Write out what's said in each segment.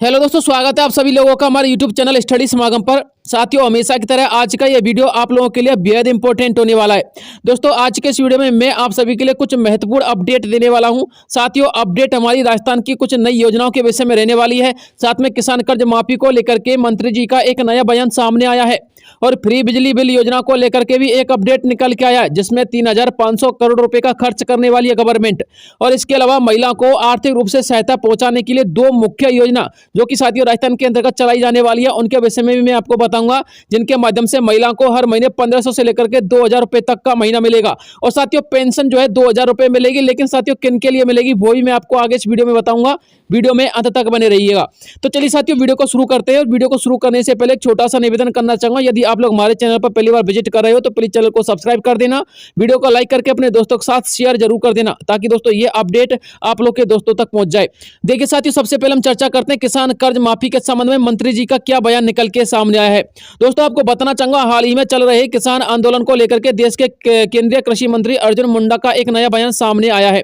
Hello दोस्तों, स्वागत है आप सभी लोगों का हमारे यूट्यूब चैनल स्टडी समागम पर। साथियों, हमेशा की तरह आज का ये वीडियो आप लोगों के लिए बेहद इंपॉर्टेंट होने वाला है। दोस्तों, आज के इस वीडियो में मैं आप सभी के लिए कुछ महत्वपूर्ण अपडेट देने वाला हूं। साथियों, अपडेट हमारी राजस्थान की कुछ नई योजनाओं के विषय में रहने वाली है। साथ में किसान कर्ज माफी को लेकर के मंत्री जी का एक नया बयान सामने आया है और फ्री बिजली बिल योजना को लेकर के भी एक अपडेट निकल के आया है, जिसमें 3,500 करोड़ रुपए का खर्च करने वाली है गवर्नमेंट। और इसके अलावा महिलाओं को आर्थिक रूप से सहायता पहुंचाने के लिए दो मुख्य योजना जो कि साथियों राजस्थान के अंतर्गत चलाई जाने वाली है, उनके विषय में भी मैं आपको बताऊंगा, जिनके माध्यम से महिलाओं को हर महीने 1,500 से लेकर के 2,000 रुपए तक का महीना मिलेगा। और साथियों, पेंशन जो है 2,000 रुपए मिलेगी, लेकिन साथियों किन के लिए मिलेगी वो भी मैं आपको आगे इस वीडियो में बताऊंगा। वीडियो में अंत तक बने रहिएगा। तो चलिए साथियों, वीडियो को शुरू करते हैं। और वीडियो को शुरू करने से पहले एक छोटा सा निवेदन करना चाहूंगा, यदि आप लोग हमारे चैनल पर पहली बार विजिट कर रहे हो तो प्लीज चैनल को सब्सक्राइब कर देना, वीडियो को लाइक करके अपने दोस्तों के साथ शेयर जरूर कर देना, ताकि दोस्तों ये अपडेट आप लोग के दोस्तों तक पहुंच जाए। देखिए साथियों, सबसे पहले हम चर्चा करते हैं किसान कर्ज माफी के संबंध में मंत्री जी का क्या बयान निकल के सामने आया है। दोस्तों, आपको बताना चाहूंगा, हाल ही में चल रहे किसान आंदोलन को लेकर के देश के केंद्रीय कृषि मंत्री अर्जुन मुंडा का एक नया बयान सामने आया है।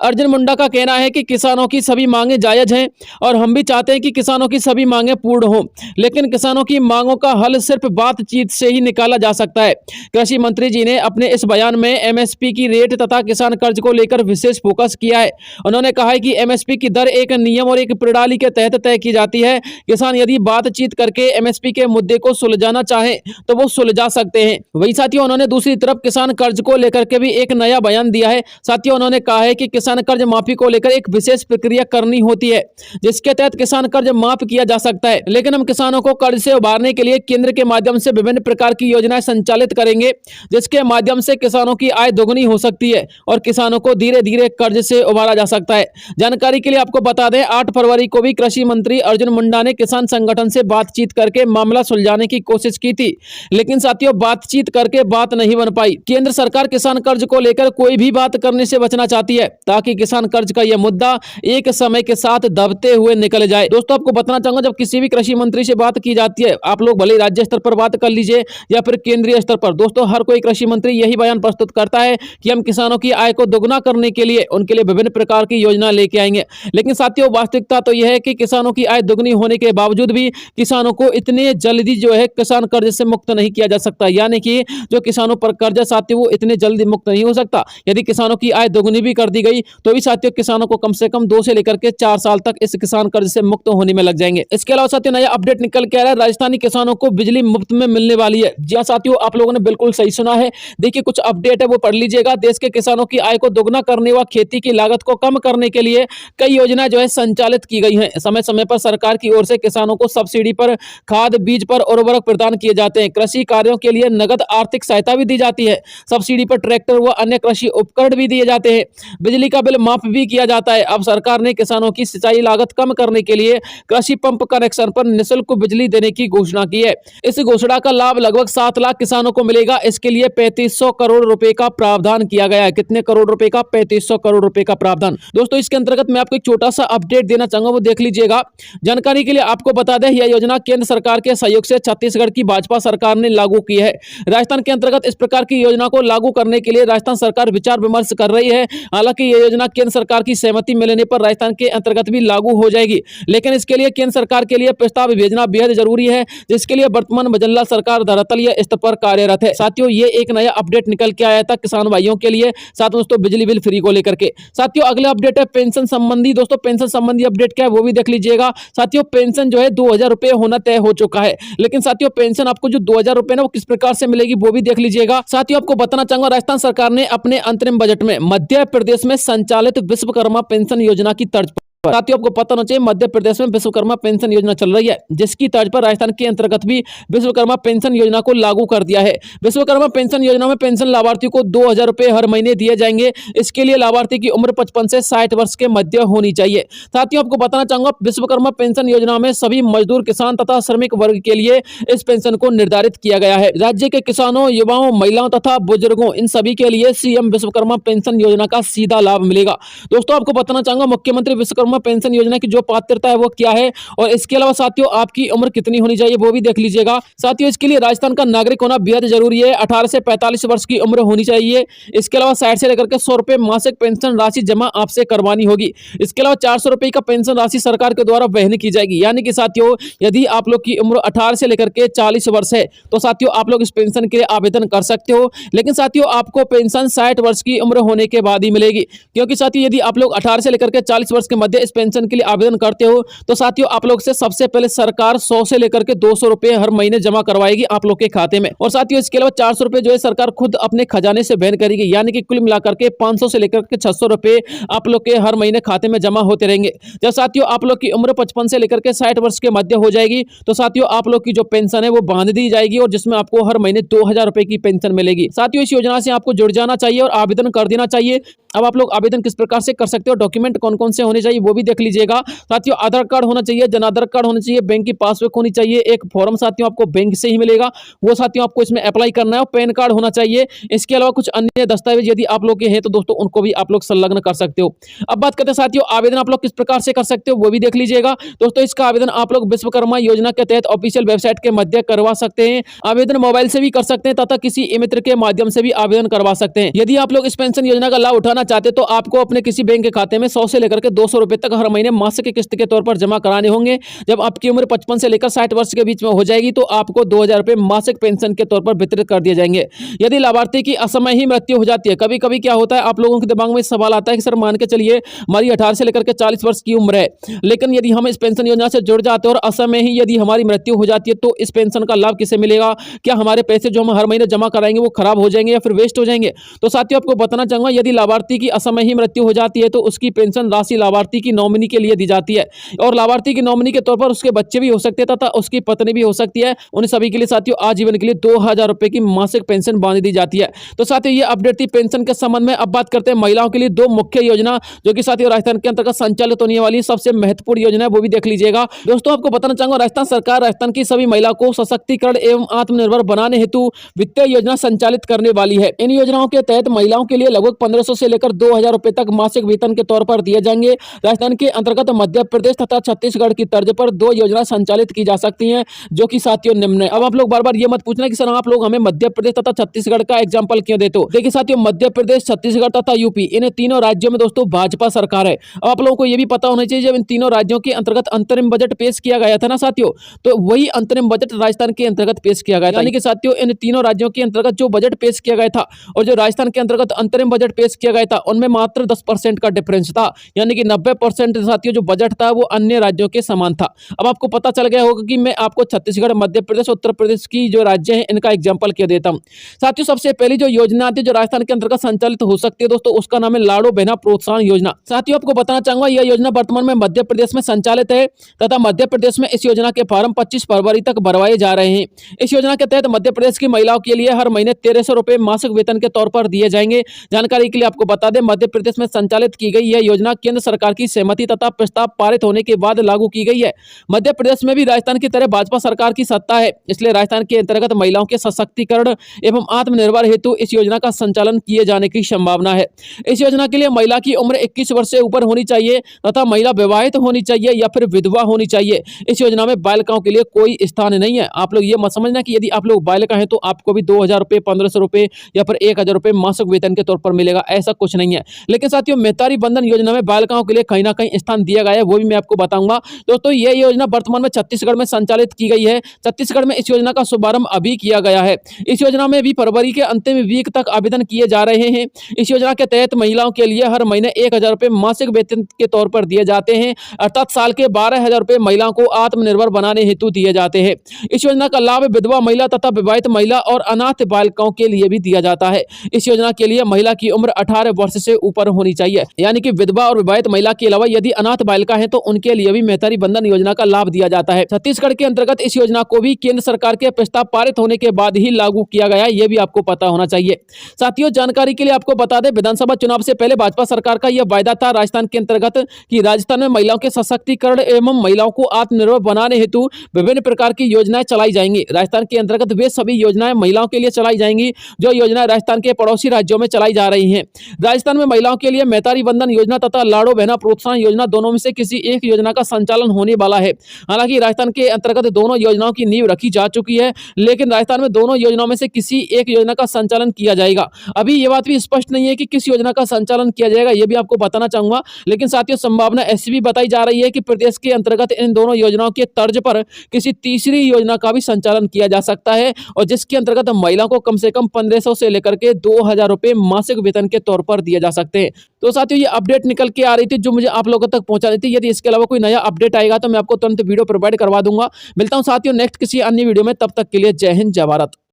अर्जुन मुंडा का कहना है कि किसानों की सभी मांगे जायज हैं और हम भी चाहते हैं कि किसानों की सभी मांगे पूर्ण हों, लेकिन किसानों की मांगों का हल सिर्फ बातचीत से ही निकाला जा सकता है। कृषि मंत्री जी ने अपने इस बयान में एमएसपी की रेट तथा किसान कर्ज को लेकर विशेष फोकस किया है। उन्होंने कहा है कि एमएसपी की दर एक नियम और एक प्रणाली के तहत तय की जाती है। किसान यदि बातचीत करके एमएसपी के मुद्दे को सुलझाना चाहे तो वो सुलझा सकते हैं। वही साथियों, उन्होंने दूसरी तरफ किसान कर्ज को लेकर के भी एक नया बयान दिया है। साथियों, उन्होंने कहा है कि किसान कर्ज माफी को लेकर एक विशेष प्रक्रिया करनी होती है, जिसके तहत किसान कर्ज माफ किया जा सकता है, लेकिन हम किसानों को कर्ज से उबारने के लिए केंद्र के माध्यम से विभिन्न प्रकार की योजनाएं संचालित करेंगे, जिसके माध्यम से किसानों की आय दोगुनी हो सकती है और किसानों को धीरे धीरे कर्ज से उबारा जा सकता है। जानकारी के लिए आपको बता दें, 8 फरवरी को भी कृषि मंत्री अर्जुन मुंडा ने किसान संगठन से बातचीत करके मामला सुलझाने की कोशिश की थी, लेकिन साथियों बातचीत करके बात नहीं बन पाई। केंद्र सरकार किसान कर्ज को लेकर कोई भी बात करने से बचना चाहती है, ताकि किसान कर्ज का यह मुद्दा एक समय के साथ दबते हुए निकल जाए। दोस्तों, आपको बताना चाहूंगा, जब किसी भी कृषि मंत्री से बात की जाती है, आप लोग भले राज्य स्तर पर बात कर लीजिए या फिर केंद्रीय स्तर पर, दोस्तों हर कोई कृषि मंत्री यही बयान प्रस्तुत करता है कि हम किसानों की आय को दोगुना करने के लिए उनके लिए विभिन्न प्रकार की योजना लेके आएंगे। लेकिन साथियों, वास्तविकता तो यह है कि किसानों की आय दोगुनी होने के बावजूद भी किसानों को इतने जल्दी जो है किसान कर्ज से मुक्त नहीं किया जा सकता। यानी कि जो किसानों पर कर्ज साथियों वो इतने जल्दी मुक्त नहीं हो सकता। यदि किसानों की आय दोगुनी भी कर दी गई तो भी साथियों किसानों को कम से कम 2 से लेकर के 4 साल तक इस किसान कर्ज से मुक्त होने में लग जाएंगे। इसके अलावा साथियों, नया अपडेट निकल के आ रहा है, राजस्थानी किसानों को बिजली मुफ्त में मिलने वाली है। जी हां साथियों, आप लोगों ने बिल्कुल सही सुना है। देखिए, कुछ अपडेट है वो पढ़ लीजिएगा। देश के किसानों की आय को दोगुना करने व खेती की लागत को कम करने के लिए कई योजनाएं जो है संचालित की गई हैं। समय समय पर सरकार की ओर से किसानों को सब्सिडी पर खाद, बीज पर उर्वरक प्रदान किए जाते हैं। कृषि कार्यों के लिए नगद आर्थिक सहायता भी दी जाती है। सब्सिडी पर ट्रैक्टर व अन्य कृषि उपकरण भी दिए जाते हैं। बिजली का बिल माफ भी किया जाता है। अब सरकार ने किसानों की सिंचाई लागत कम करने के लिए कृषि पंप कनेक्शन पर निःशुल्क बिजली देने की घोषणा की है। इस घोषणा का लाभ लगभग 7 लाख किसानों को मिलेगा। इसके लिए 3500 करोड़ रुपए का प्रावधान किया गया है। कितने करोड़ रुपए का? 3500 करोड़ रुपए का प्रावधान। दोस्तों, इसके अंतर्गत मैं आपको एक छोटा सा अपडेट देना चाहूंगा, वो देख लीजिएगा। जानकारी के लिए आपको बता दें, यह योजना केंद्र सरकार के सहयोग से छत्तीसगढ़ की भाजपा सरकार ने लागू की है। राजस्थान के अंतर्गत इस प्रकार की योजना को लागू करने के लिए राजस्थान सरकार विचार विमर्श कर रही है। हालांकि यह योजना केंद्र सरकार की सहमति मिलने पर राजस्थान के अंतर्गत भी लागू हो जाएगी, लेकिन इसके लिए केंद्र सरकार के लिए प्रस्ताव भेजना बेहद जरूरी है, जिसके लिए वर्तमान बजल्ला सरकार धरातलीय स्तर पर कार्यरत है। साथियों, ये एक नया अपडेट निकल के आया था किसान भाइयों के लिए, साथ दोस्तों बिजली बिल फ्री को लेकर के। साथियों, अगला अपडेट है पेंशन संबंधी। दोस्तों, पेंशन संबंधी अपडेट क्या है वो भी देख लीजिएगा। साथियों, पेंशन जो है 2,000 रुपए होना तय हो चुका है, लेकिन साथियों पेंशन आपको जो 2,000 रुपए ना वो किस प्रकार से मिलेगी वो भी देख लीजिएगा। साथियों, आपको बताना चाहूंगा, राजस्थान सरकार ने अपने अंतरिम बजट में मध्य प्रदेश में संचालित विश्वकर्मा पेंशन योजना की तर्ज पर, साथियों आपको पता होना चाहिए, मध्य प्रदेश में विश्वकर्मा पेंशन योजना चल रही है, जिसकी तर्ज पर राजस्थान के अंतर्गत भी विश्वकर्मा पेंशन योजना को लागू कर दिया है। विश्वकर्मा पेंशन योजना में पेंशन लाभार्थी को 2,000 रुपए हर महीने दिए जाएंगे। इसके लिए लाभार्थी की उम्र 55 से 60 वर्ष के मध्य होनी चाहिए। साथियों, आपको बताना चाहूंगा, विश्वकर्मा पेंशन योजना में सभी मजदूर, किसान तथा श्रमिक वर्ग के लिए इस पेंशन को निर्धारित किया गया है। राज्य के किसानों, युवाओं, महिलाओं तथा बुजुर्गों, इन सभी के लिए सीएम विश्वकर्मा पेंशन योजना का सीधा लाभ मिलेगा। दोस्तों, आपको बताना चाहूंगा, मुख्यमंत्री विश्वकर्मा जमा पेंशन योजना की जो पात्रता है वो क्या है, और इसके अलावा साथियों आपकी उम्र कितनी होनी चाहिए वो भी देख लीजिएगा। साथियों इसके लिए राजस्थान का नागरिक होना बेहद जरूरी है। 18 से 45 वर्ष की उम्र होनी चाहिए। इसके अलावा 60 से लेकर के 100 रुपए मासिक पेंशन राशि जमा आपसे करवानी होगी। इसके अलावा 400 रुपए का पेंशन राशि सरकार के द्वारा वहन की जाएगी। यानी कि साथियों यदि आप लोग की उम्र 18 से लेकर के 40 वर्ष है तो साथियों आप लोग इस पेंशन के लिए आवेदन कर सकते हो। लेकिन साथियों आपको पेंशन 60 वर्ष की उम्र होने के बाद ही मिलेगी, क्योंकि साथियों यदि आप लोग 18 से लेकर के 40 वर्ष के मध्य इस पेंशन के लिए आवेदन करते हो तो साथियों आप लोग से सबसे पहले सरकार 100 से लेकर के 200 रुपए हर महीने जमा करवाएगी आप लोग के खाते में। और साथियों इसके अलावा 400 रुपए जो है सरकार खुद अपने खजाने से वहन करेगी। यानी कि कुल मिलाकर के 500 से लेकर के 600 रुपए आप लोग के हर महीने खाते में जमा होते रहेंगे। जब साथियों आप लोग की उम्र 55 से लेकर के 60 वर्ष के मध्य हो जाएगी तो साथियों आप लोग की जो पेंशन है वो बांध दी जाएगी, और जिसमें आपको हर महीने 2000 रुपए की पेंशन मिलेगी। साथियों इस योजना से आपको जुड़ जाना चाहिए और आवेदन कर देना चाहिए। अब आप लोग आवेदन किस प्रकार से कर सकते हो, डॉक्यूमेंट कौन कौन से होने चाहिए वो भी देख लीजिएगा। साथियों आधार कार्ड होना चाहिए, जन आधार कार्ड होना चाहिए, बैंक की पासबुक होनी चाहिए, एक फॉर्म साथियों आपको बैंक से ही मिलेगा, वो साथियों आपको इसमें अप्लाई करना है, और पैन कार्ड होना चाहिए। इसके अलावा कुछ अन्य दस्तावेज यदि आप लोग के हैं तो दोस्तों उनको भी आप लोग संलग्न कर सकते हो। अब बात करते हैं साथियों आवेदन आप लोग किस प्रकार से कर सकते हो वो भी देख लीजिएगा। दोस्तों इसका आवेदन आप लोग विश्वकर्मा योजना के तहत ऑफिशियल वेबसाइट के मध्य करवा सकते हैं। आवेदन मोबाइल से भी कर सकते हैं तथा किसी ई मित्र के माध्यम से भी आवेदन करवा सकते हैं। यदि आप लोग इस पेंशन योजना का लाभ उठाना चाहते हैं तो आपको अपने किसी बैंक के खाते में 100 से लेकर के 200 रुपए तक हर महीने मासिक किस्त के तौर पर जमा कराने होंगे। जब आपकी उम्र 55 से लेकर 60 वर्ष के बीच में हो जाएगी तो आपको 2000 रुपए मासिक पेंशन के तौर पर वितरित कर दिए जाएंगे। यदि लाभार्थी की असमय ही मृत्यु हो जाती है, कभी कभी क्या होता है आप लोगों के दिमाग में सवाल आता है कि सर मान के चलिए हमारी 18 से लेकर के 40 वर्ष की उम्र है, लेकिन यदि हम इस पेंशन योजना से जुड़ जाते हैं और असमय ही यदि हमारी मृत्यु हो जाती है तो इस पेंशन का लाभ किसे मिलेगा? क्या हमारे पैसे जो हम हर महीने जमा कराएंगे वो खराब हो जाएंगे या फिर वेस्ट हो जाएंगे? तो साथियों आपको बताना चाहूंगा यदि लाभार्थी की असमय ही मृत्यु हो जाती है तो उसकी पेंशन राशि लाभार्थी की नॉमिनी के लिए दी जाती है, और लाभार्थी की नॉमिनी के तौर पर उसके बच्चे भी हो सकते हैं तथा उसकी पत्नी भी हो सकती है। उन सभी के लिए साथियों आजीवन के लिए 2000 रुपए की मासिक पेंशन बांध दी जाती है। तो साथियों ये अपडेट थी पेंशन के संबंध में। अब बात करते हैं महिलाओं के लिए दो मुख्य योजना जो कि साथियों राजस्थान के अंतर्गत संचालित होने वाली सबसे महत्वपूर्ण योजना है, वो भी देख लीजिएगा। दोस्तों आपको बताना चाहूंगा राजस्थान सरकार राजस्थान की सभी महिलाओं को सशक्तिकरण एवं आत्मनिर्भर बनाने हेतु वित्तीय योजना संचालित करने वाली है। इन योजनाओं के तहत महिलाओं के लिए लगभग 1500 से लेकर 2000 रुपए तक मासिक वेतन के तौर पर दिए जाएंगे। राजस्थान के अंतर्गत मध्य प्रदेश तथा छत्तीसगढ़ की तर्ज पर दो योजना संचालित की जा सकती हैं जो कि साथियों निम्न है। अब आप लोग बार बार ये मत पूछना कि सर आप लोग हमें मध्य प्रदेश तथा छत्तीसगढ़ का एग्जाम्पल क्यों देते हो। देखिए साथियों मध्य प्रदेश, छत्तीसगढ़ तथा यूपी इन तीनों राज्यों में दोस्तों भाजपा सरकार है। अब आप लोगों को यह भी पता होना चाहिए जब इन तीनों राज्यों के अंतर्गत अंतरिम बजट पेश किया गया था ना साथियों, तो वही अंतरिम बजट राजस्थान के अंतर्गत पेश किया गया था। यानी कि साथियों इन तीनों राज्यों के अंतर्गत जो बजट पेश किया गया था और जो राजस्थान के अंतर्गत अंतरिम बजट पेश किया गया था उनमें मात्र 10% का डिफरेंस था। यानी कि 90% साथियों जो बजट था वो अन्य राज्यों के समान था। अब आपको पता चल गया होगा कि मैं आपको छत्तीसगढ़, मध्य प्रदेश, उत्तर प्रदेश की जो राज्य हैं इनका एग्जाम्पल क्या देता हूँ। साथियों सबसे पहली जो योजना आती है जो राजस्थान के अंतर्गत संचालित हो सकती है दोस्तों उसका नाम है लाड़ो बहना प्रोत्साहन योजना। साथियों आपको बताना चाहूंगा यह योजना वर्तमान में मध्य प्रदेश में संचालित है तथा मध्य प्रदेश में इस योजना के फॉर्म 25 फरवरी तक भरवाए जा रहे हैं। इस योजना के तहत मध्य प्रदेश की महिलाओं के लिए हर महीने 1300 रुपए मासिक वेतन के तौर पर दिए जाएंगे। जानकारी के लिए आपको बता दें मध्य प्रदेश में संचालित की गई यह योजना केंद्र सरकार की सहमति तथा प्रस्ताव पारित होने के बाद लागू की गई है। मध्य प्रदेश में भी राजस्थान की तरह भाजपा सरकार की सत्ता है, इसलिए राजस्थान के अंतर्गत महिलाओं के सशक्तिकरण एवं आत्मनिर्भर हेतु इस योजना का संचालन किए जाने की संभावना है। इस योजना के लिए महिला की उम्र 21 वर्ष से ऊपर होनी चाहिए तथा महिला विवाहित होनी चाहिए या फिर विधवा होनी चाहिए। इस योजना में बालिकाओं के लिए कोई स्थान नहीं है। आप लोग ये मत समझना कि यदि आप लोग बालिका हैं तो आपको भी 2000 रुपए, 1500 रुपए या फिर 1000 रुपए मासिक वेतन के तौर पर मिलेगा, ऐसा कुछ नहीं है। लेकिन साथियों मेहतारी बंधन योजना में बालिकाओं के लिए कहीं ना कहीं स्थान दिया गया है, वो भी मैं आपको बताऊंगा। दोस्तों यह योजना वर्तमान में छत्तीसगढ़ में संचालित की गई है। छत्तीसगढ़ में इस योजना का शुभारंभ अभी किया गया है। इस योजना में भी फरवरी के अंतिम वीक तक आवेदन किए जा रहे हैं। इस योजना के तहत महिलाओं के लिए हर महीने 1000 रुपए मासिक वेतन के तौर पर दिए जाते हैं, अर्थात साल के 12000 रुपए महिलाओं को आत्मनिर्भर बनाने हेतु दिए जाते हैं। इस योजना का लाभ विधवा महिला तथा विवाहित महिला और अनाथ बालिकाओं के लिए भी दिया जाता है। इस योजना के लिए महिला की उम्र 18 वर्ष से ऊपर होनी चाहिए। यानी कि विधवा और विवाहित महिला के अलावा यदि अनाथ बालिका है तो उनके लिए भी मेहतारी बंधन योजना का लाभ दिया जाता है। छत्तीसगढ़ के अंतर्गत इस योजना को भी केंद्र सरकार के प्रस्ताव पारित होने के बाद ही लागू किया गया है, यह भी आपको पता होना चाहिए। साथियों जानकारी के लिए आपको बता दें विधानसभा चुनाव से पहले भाजपा सरकार का यह वायदा था राजस्थान के अंतर्गत कि राजस्थान में महिलाओं के सशक्तिकरण एवं महिलाओं को आत्मनिर्भर बनाने हेतु विभिन्न प्रकार की योजनाएं चलाई जाएंगी। राजस्थान के अंतर्गत वे सभी योजनाएं महिलाओं के लिए चलाई जाएंगी जो योजनाएं राजस्थान के पड़ोसी राज्यों में चलाई जा रही हैं। राजस्थान में महिलाओं के लिए मेहतारी बंधन योजना तथा लाड़ो बहना प्रोत्साहन योजना दोनों में से किसी एक योजना का संचालन होने वाला है। हालांकि राजस्थान के अंतर्गत दोनों योजनाओं की नींव रखी जा चुकी है, लेकिन राजस्थान में दोनों योजनाओं में से किसी एक योजना का संचालन किया जाएगा। अभी ये बात भी स्पष्ट नहीं है कि किस योजना का संचालन किया जाएगा, ये भी आपको बताना चाहूंगा। लेकिन साथियों, संभावना ऐसी भी बताई जा रही है कि प्रदेश के अंतर्गत इन दोनों योजनाओं के तर्ज पर किसी तीसरी योजना का भी संचालन किया जा सकता है, और जिसके अंतर्गत महिलाओं को कम से कम 1500 से लेकर के 2000 रुपए मासिक वेतन के तौर पर दिए जा सकते हैं। तो साथियों, ये अपडेट निकल के आ रही थी जो मुझे आप लोगों तक पहुंचानी थी। यदि इसके अलावा कोई नया अपडेट आएगा तो मैं आपको तुरंत वीडियो प्रोवाइड करवा दूंगा। मिलता हूं साथियों नेक्स्ट किसी अन्य वीडियो में, तब तक के लिए जय हिंद, जय भारत।